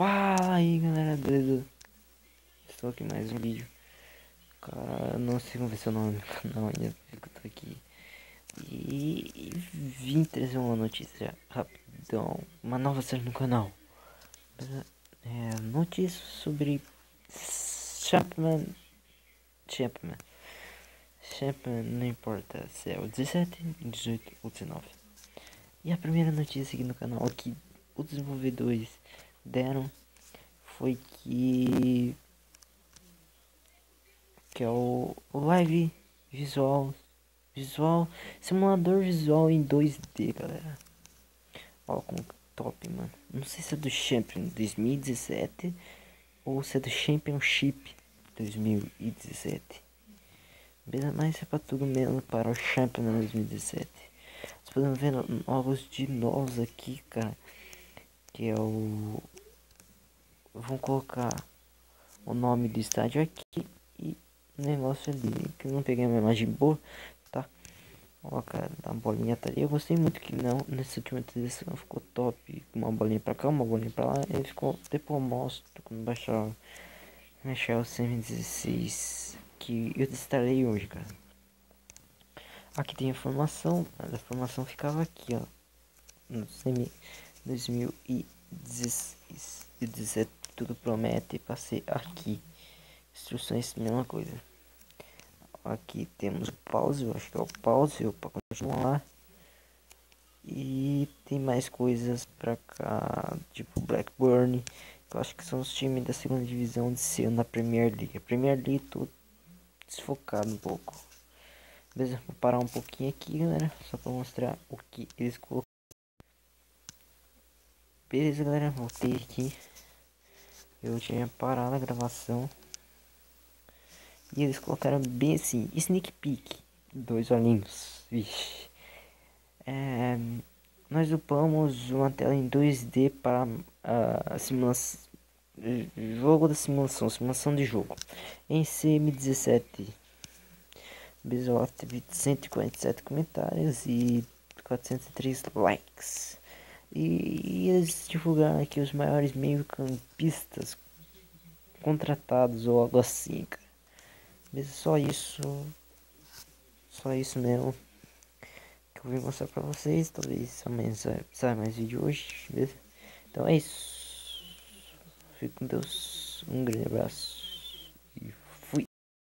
Fala aí galera, beleza? Estou aqui em mais um vídeo. Cara, não sei como vai ser o nome do canal ainda, porque eu tô aqui. E vim trazer uma notícia rapidão, uma nova série no canal. Notícia sobre Chapman. Chapman, não importa se é o 17, 18 ou 19. E a primeira notícia aqui no canal que os desenvolvedores deram foi que é o Live Visual Simulador Visual em 2D, galera. Ó, como top, mano. Não sei se é do Champion 2017 ou se é do Championship 2017. Beleza, mas é pra tudo mesmo para o Champion 2017. Vocês podem ver novos de novos aqui, cara. Que é o... Vamos colocar o nome do estádio aqui e o negócio ali. Que eu não peguei uma imagem boa, tá? Ó, cara, a bolinha tá ali. Eu gostei muito que não, nessa última atualização ficou top. Uma bolinha pra cá, uma bolinha pra lá. Ele ficou, depois eu mostro quando baixar o CM16 que eu instalei hoje, cara. Aqui tem a informação. A informação ficava aqui, ó. No CM 2016 e 17 tudo promete pra ser aqui. Instruções, mesma coisa. Aqui temos o pause, eu acho que é o pause para continuar. E tem mais coisas pra cá, tipo Blackburn, que eu acho que são os times da segunda divisão de ser na Premier League. A Premier League tô desfocado um pouco. Beleza, vou parar um pouquinho aqui, galera, só pra mostrar o que eles colocaram. Beleza, galera, voltei aqui. Eu tinha parado a gravação. E eles colocaram bem assim, sneak peek, 2 olhinhos, vixe. Nós upamos uma tela em 2D para a simulação, jogo da simulação de jogo. Em CM17, Visual teve 147 comentários e 403 likes. E eles divulgaram aqui os maiores meio-campistas contratados ou algo assim, cara. Mas só isso mesmo que eu vim mostrar pra vocês. Talvez amanhã saia mais vídeo hoje, beleza? Então é isso. Fique com Deus. Um grande abraço.